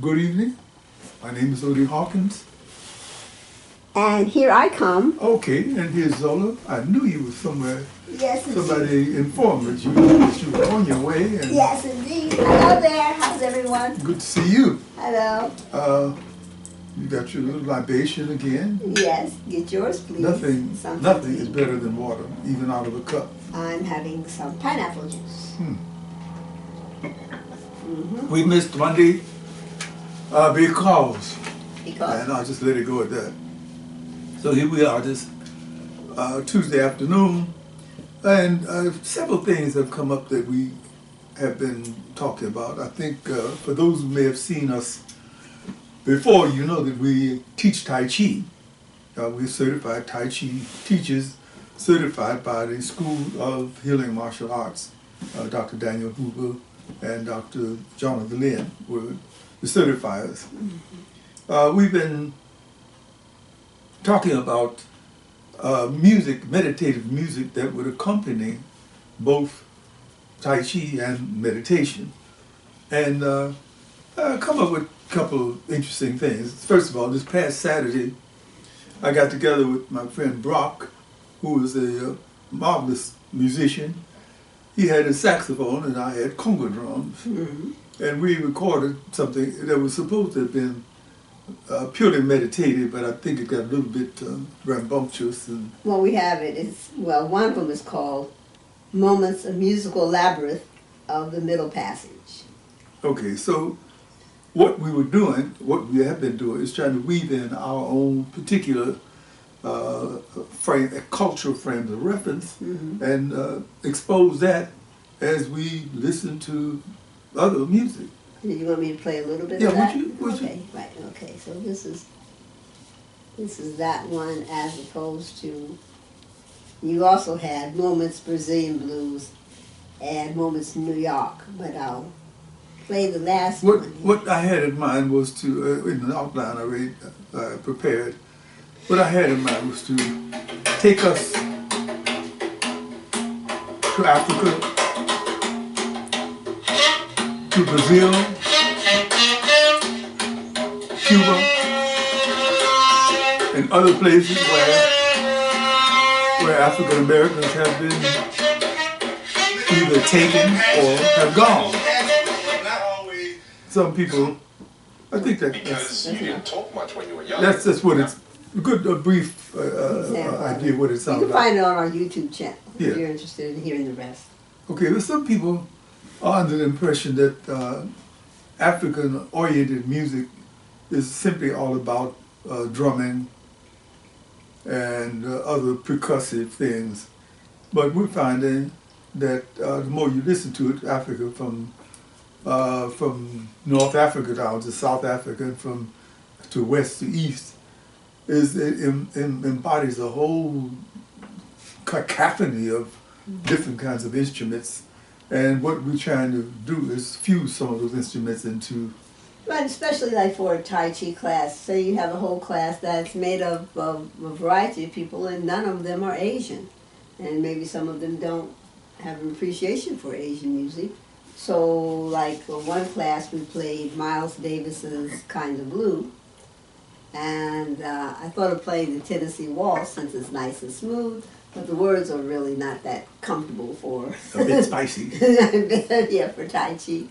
Good evening. My name is Odie Hawkins. And here I come. Okay, and here's Zola. I knew you were somewhere. Yes, indeed. Somebody informed that you were on your way. And yes, indeed. Hello there. How's everyone? good to see you. Hello. You got your little libation again. Yes, get yours, please. Nothing is better than water, even out of a cup. I'm having some pineapple juice. We missed Monday because, Because? and I'll just let it go at that. So here we are this Tuesday afternoon, and several things have come up that we have been talking about. I think for those who may have seen us before, you know that we teach Tai Chi. We're certified Tai Chi teachers, certified by the School of Healing Martial Arts. Dr. Daniel Hoover and Dr. Jonathan Lynn were the certifiers. We've been talking about music, meditative music that would accompany both Tai Chi and meditation. And come up with a couple of interesting things. First of all, this past Saturday, I got together with my friend Brock, who is a marvelous musician. He had a saxophone and I had conga drums. And we recorded something that was supposed to have been purely meditative, but I think it got a little bit rambunctious. And Well, we have it. Well, one of them is called Moments, a Musical Labyrinth of the Middle Passage. okay, so what we were doing, what we have been doing, is trying to weave in our own particular cultural frames of reference and expose that as we listen to other music. Did you want me to play a little bit Yeah, of that? would you? Okay, right, okay. So this is that one as opposed to, you also had Moments Brazilian Blues and Moments New York, but I'll play the last one. What I had in mind was to, in the outline I prepared, what I had in mind was to take us to Africa, to Brazil, Cuba, and other places where African Americans have been either taken or have gone. Some people, I think Because you didn't talk much when you were young. that's what it's a brief idea of what it You sounds can like. find it on our YouTube channel Yeah. if you're interested in hearing the rest. Okay, well, some people are under the impression that African-oriented music is simply all about drumming and other percussive things. But we're finding that the more you listen to it, Africa from North Africa down to South Africa, and to west to east, embodies a whole cacophony of different kinds of instruments. And what we're trying to do is fuse some of those instruments into. But especially like for a Tai Chi class, so you have a whole class that's made of a variety of people, and none of them are Asian. And maybe some of them don't have an appreciation for Asian music. So like for one class we played Miles Davis's Kind of Blue. And I thought of playing the Tennessee Waltz since it's nice and smooth, but the words are really not that comfortable for... A bit spicy. Yeah, for Tai Chi.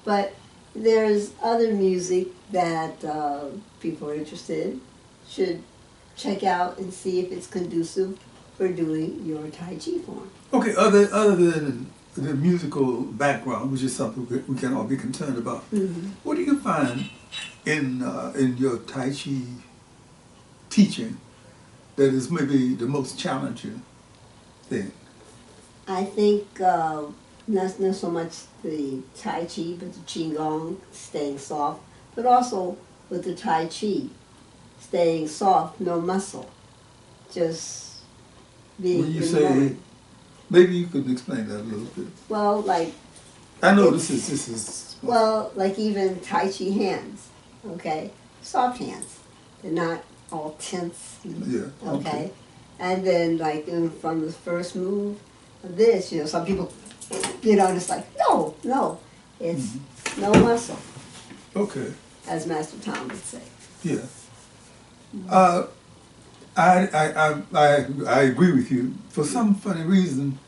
But there's other music that people are interested in, should check out and see if it's conducive for doing your Tai Chi form. Okay, other than the musical background, which is something we can all be concerned about, what do you find in your Tai Chi teaching that is maybe the most challenging thing? I think not so much the Tai Chi, but the Qigong, staying soft, but also with the Tai Chi, staying soft, no muscle, just being When you in the say, moment. maybe you could explain that a little bit. Well, like, I know this is. well, like even Tai Chi hands, okay? Soft hands. They're not all tense. Yeah. Okay? And then, like, from the first move of this, some people, it's like, no, it's no muscle. Okay. as Master Tom would say. Yeah. I agree with you. For some funny reason,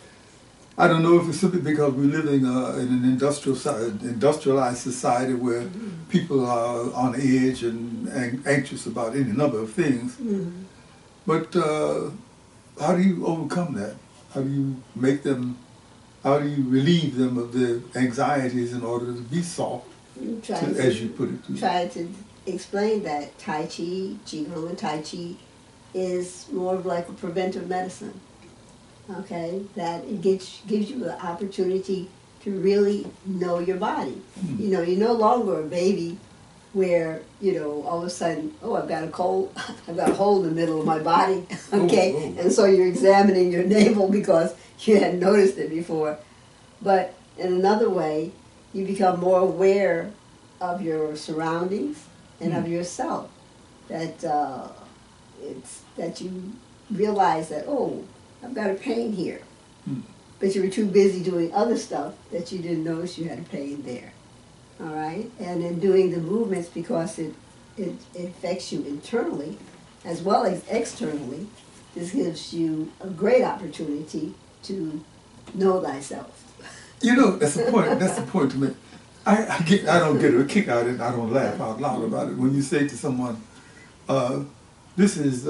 I don't know if it's simply because we're living in an industrialized society where people are on edge and anxious about any number of things. But how do you overcome that? How do you make them, how do you relieve them of their anxieties in order to be soft, as you put it? Try to explain that Tai Chi, Qigong and Tai Chi is more of like a preventive medicine. Okay, that it gives you the opportunity to really know your body. You know, you're no longer a baby where, you know, all of a sudden, oh, I've got a cold, I've got a hole in the middle of my body, okay? And so you're examining your navel because you hadn't noticed it before. But in another way, you become more aware of your surroundings and of yourself. That that you realize that, oh, I've got a pain here. But you were too busy doing other stuff that you didn't notice you had a pain there. All right? And in doing the movements, because it affects you internally as well as externally, this gives you a great opportunity to know thyself. You know, that's the point. That's the point to me. I don't get a kick out of it. I don't laugh out loud about it. When you say to someone, this is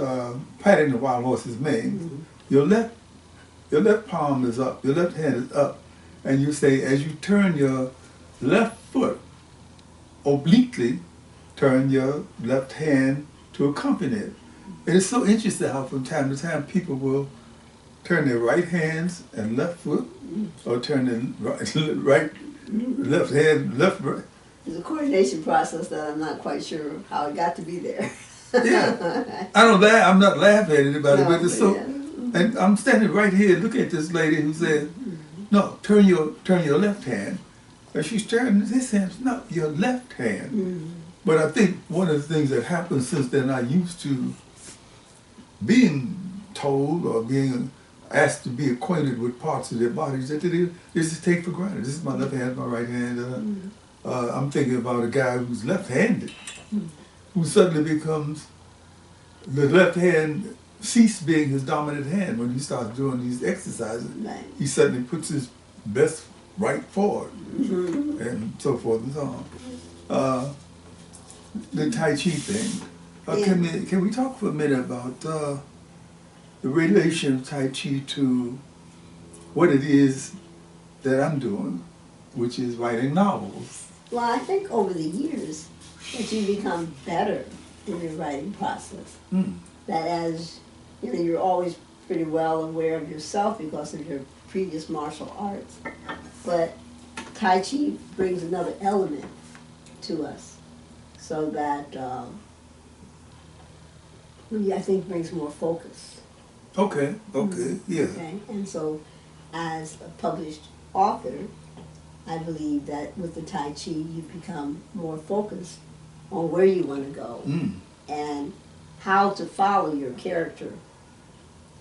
patting the wild horse's mane. Your left palm is up, your left hand is up, and you say, as you turn your left foot, obliquely turn your left hand to accompany it. And it's so interesting how from time to time people will turn their right hands and left foot, or turn their left hand, left right. It's a coordination process that I'm not quite sure how it got to be there. Yeah, I don't laugh. I'm not laughing at anybody, No, but it's so. yeah. And I'm standing right here. Look at this lady who said, "No, turn your left hand." And she's turning this hand. No, your left hand. But I think one of the things that happens since they're not used to being told or being asked to be acquainted with parts of their bodies that they just take for granted. This is my left hand, my right hand. I'm thinking about a guy who's left-handed, who suddenly becomes the left hand cease being his dominant hand when he starts doing these exercises. Right. He suddenly puts his best right forward, and so forth and so on. The Tai Chi thing. Can we talk for a minute about the relation of Tai Chi to what it is that I'm doing, which is writing novels? Well, I think over the years that you become better in your writing process. That as you know, you're always pretty well aware of yourself because of your previous martial arts. But Tai Chi brings another element to us, so that I think brings more focus. Okay, yeah. Okay, and so as a published author, I believe that with the Tai Chi you become more focused on where you want to go and how to follow your character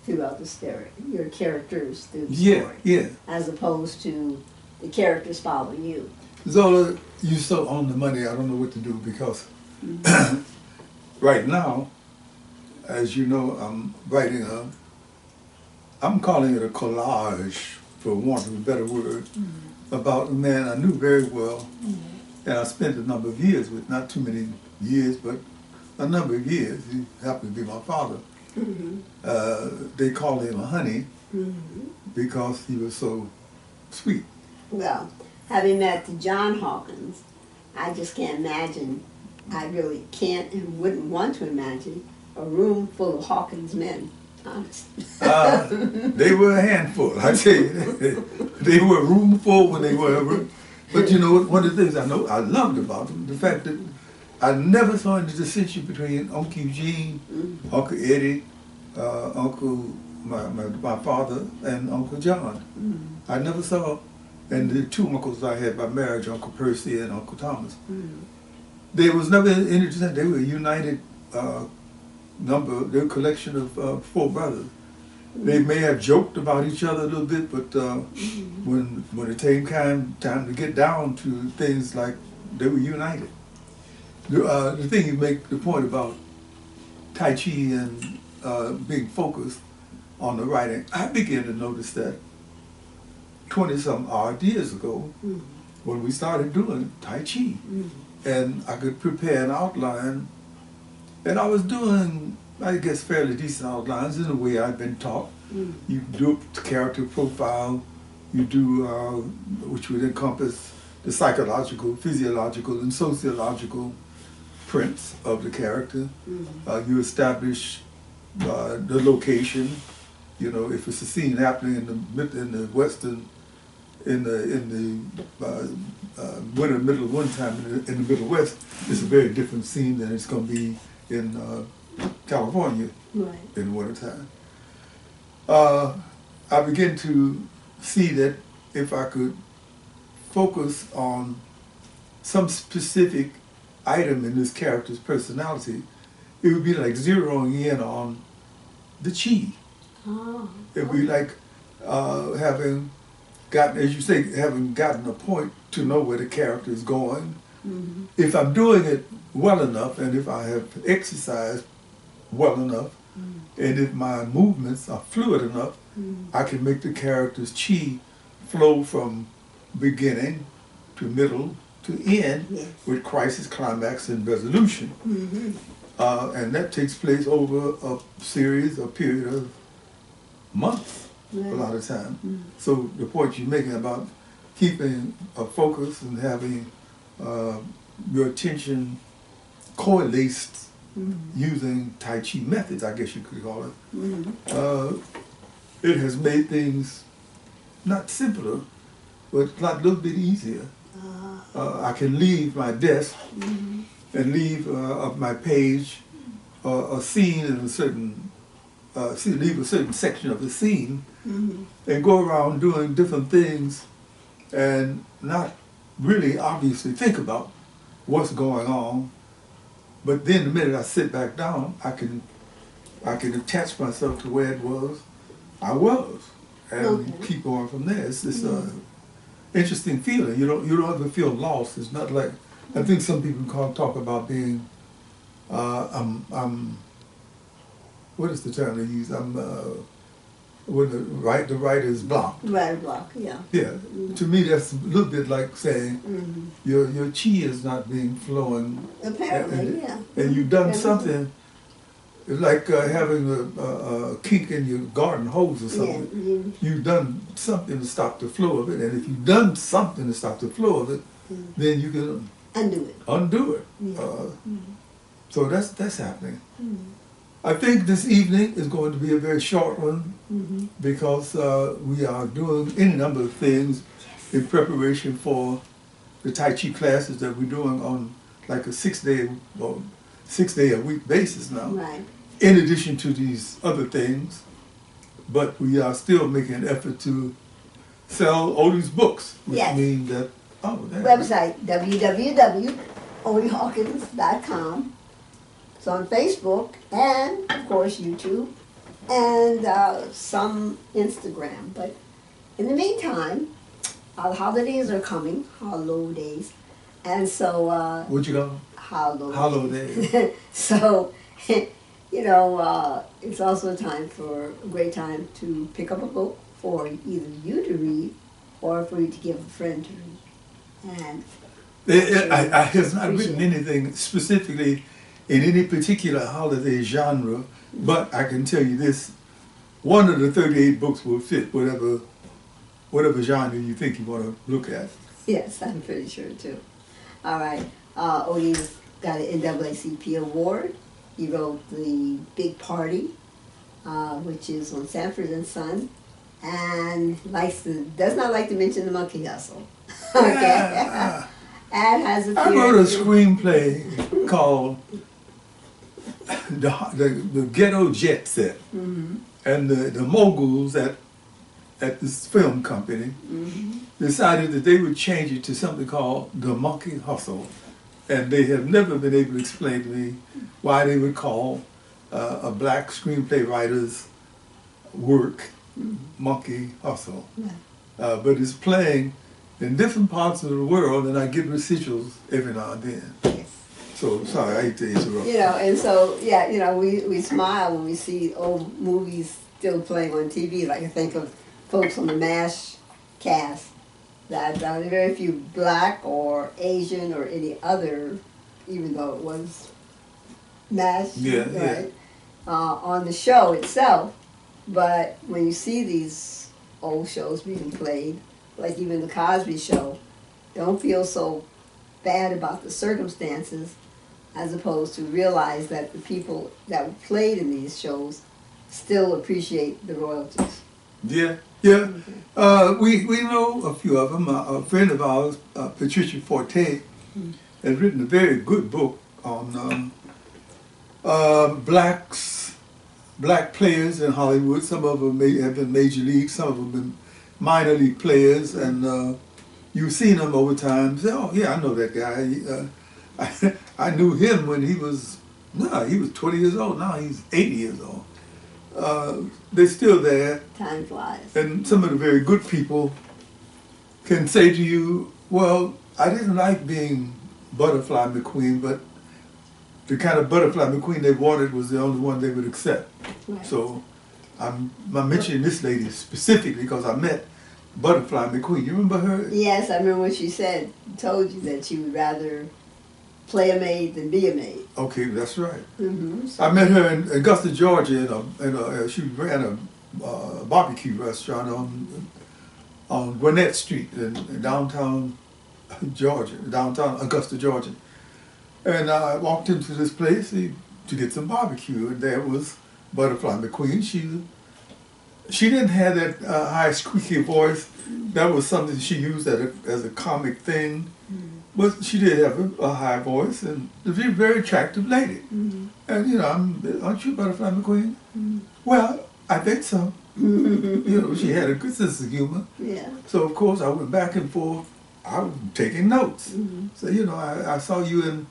throughout the story, your characters through the story, as opposed to the characters following you. Zola, you so on the money, I don't know what to do because right now, as you know, I'm writing I'm calling it a collage, for want of a better word, about a man I knew very well, and I spent a number of years with, not too many years, but a number of years. He happened to be my father. They called him a honey because he was so sweet. Well, having met John Hawkins, I just can't imagine, I really can't and wouldn't want to imagine a room full of Hawkins men, honestly. They were a handful, I tell you. They were a room full when they were. But you know, one of the things I loved about them, the fact that I never saw any dissension between Uncle Eugene, Uncle Eddie, my father, and Uncle John. I never saw, and the two uncles I had by marriage, Uncle Percy and Uncle Thomas. There was never any dissent. They were a united their collection of four brothers. They may have joked about each other a little bit, but when it came time to get down to things, like, they were united. The thing you make the point about Tai Chi and being focused on the writing, I began to notice that 20-some odd years ago, when we started doing Tai Chi, and I could prepare an outline, and I was doing, I guess, fairly decent outlines in the way I'd been taught. You do a character profile, you do, which would encompass the psychological, physiological, and sociological prints of the character. You establish the location. You know, if it's a scene happening in the western, in the winter, middle of one time in the Middle West, it's a very different scene than it's going to be in California in wintertime. I began to see that if I could focus on some specific item in this character's personality, it would be like zeroing in on the chi. It would be like having gotten, as you say, having gotten a point to know where the character is going. If I'm doing it well enough, and if I have exercised well enough, and if my movements are fluid enough, I can make the character's chi flow from beginning to middle to end with crisis, climax, and resolution. And that takes place over a period of months, a lot of time. So the point you're making about keeping a focus and having your attention coalesced using Tai Chi methods, I guess you could call it, it has made things not simpler, but a little bit easier. I can leave my desk and leave of my page a scene in a certain, leave a certain section of the scene and go around doing different things and not really obviously think about what's going on. But then the minute I sit back down, I can attach myself to where I was, and keep going from there. It's this interesting feeling. You don't ever feel lost. It's not like, I think some people talk about being, what is the term they use? When the writer's block. Writer's block, yeah. Yeah. To me, that's a little bit like saying your chi is not being flowing. Apparently, and you've done something. It's like having a kink in your garden hose or something. You've done something to stop the flow of it, and if you've done something to stop the flow of it, then you can undo it. So that's happening. I think this evening is going to be a very short one because we are doing any number of things in preparation for the Tai Chi classes that we're doing on like a 6 day a week basis now. Right. In addition to these other things, but we are still making an effort to sell Odie's books, which means that website www.odiehawkins.com. It's on Facebook and of course YouTube and some Instagram. But in the meantime, our holidays are coming, Hollow days, and so what you got? Hollow days. So. You know, it's also a great time to pick up a book for either you to read or for you to give a friend to read. And I have not written anything specifically in any particular holiday genre, but I can tell you this: one of the 38 books will fit whatever genre you think you want to look at. Yes, I'm pretty sure too. All right, Odie's got an NAACP award. He wrote The Big Party, which is on Sanford and Son, and does not like to mention the Monkey Hustle. Okay. And has I wrote a screenplay called the Ghetto Jet Set, and the moguls at this film company decided that they would change it to something called the Monkey Hustle. And they have never been able to explain to me why they would call a black screenplay writer's work Monkey Hustle. But it's playing in different parts of the world, and I get residuals every now and then. Yes. So sorry, I hate to interrupt. You know, and so, yeah, you know, we smile when we see old movies still playing on TV. Like I think of folks on the MASH cast that there are very few black or Asian or any other, even though it was MASH, right, on the show itself. But when you see these old shows being played, like even the Cosby Show, don't feel so bad about the circumstances, as opposed to realize that the people that played in these shows still appreciate the royalties. Yeah, yeah. We know a few of them. A friend of ours, Patricia Forte, has written a very good book on black players in Hollywood. Some of them have been major league, some of them been minor league players, and you've seen them over time. Say, oh yeah, I know that guy. I knew him when he was 20 years old. Now he's 80 years old. They're still there. Time flies. And some of the very good people can say to you, well, I didn't like being Butterfly McQueen, but the kind of Butterfly McQueen they wanted was the only one they would accept. Right. So I'm mentioning this lady specifically because I met Butterfly McQueen. You remember her? Yes, I remember what she said, told you that she would rather play a maid than be a maid. Okay, that's right. Mm-hmm. I met her in Augusta, Georgia, she ran a barbecue restaurant on Gwinnett Street in downtown Georgia, downtown Augusta, Georgia. And I walked into this place to get some barbecue, and there was Butterfly McQueen. She didn't have that high squeaky voice. That was something she used as a comic thing. But she did have a high voice, and she was a very attractive lady. Mm-hmm. And you know, aren't you Butterfly McQueen? Mm-hmm. Well, I think so. You know, she had a good sense of humor. Yeah. So of course I went back and forth. I was taking notes. Mm-hmm. So you know, I saw you in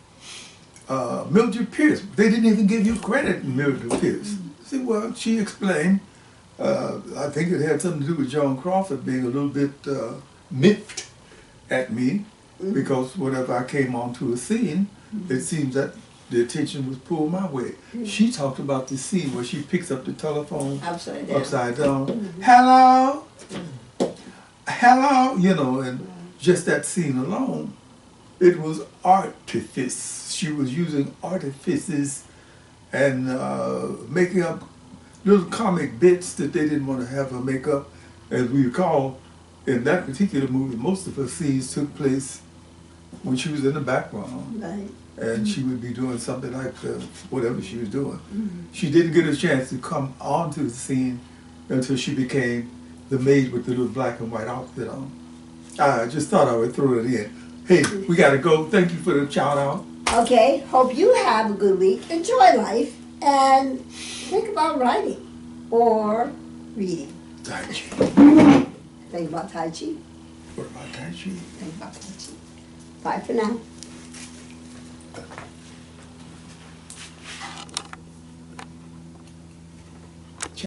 Mildred Pierce. They didn't even give you credit in Mildred Pierce. Mm-hmm. See, well, she explained. I think it had something to do with Joan Crawford being a little bit miffed at me. Mm-hmm. Because whenever I came onto a scene, it seems that the attention was pulled my way. Mm-hmm. She talked about the scene where she picks up the telephone upside down. Mm-hmm. Hello? Mm-hmm. Hello? You know, and just that scene alone, it was artifice. She was using artifices and making up little comic bits that they didn't want to have her make up. As we recall, in that particular movie, most of her scenes took place when she was in the background. Right. And she would be doing something like whatever she was doing. She didn't get a chance to come onto the scene until she became the maid with the little black and white outfit on. I just thought I would throw it in. Hey, we gotta go. Thank you for the shout out. Okay, hope you have a good week. Enjoy life and think about writing or reading. Tai Chi. Think about Tai Chi. What about Tai Chi? Think about Tai Chi. Bye for now.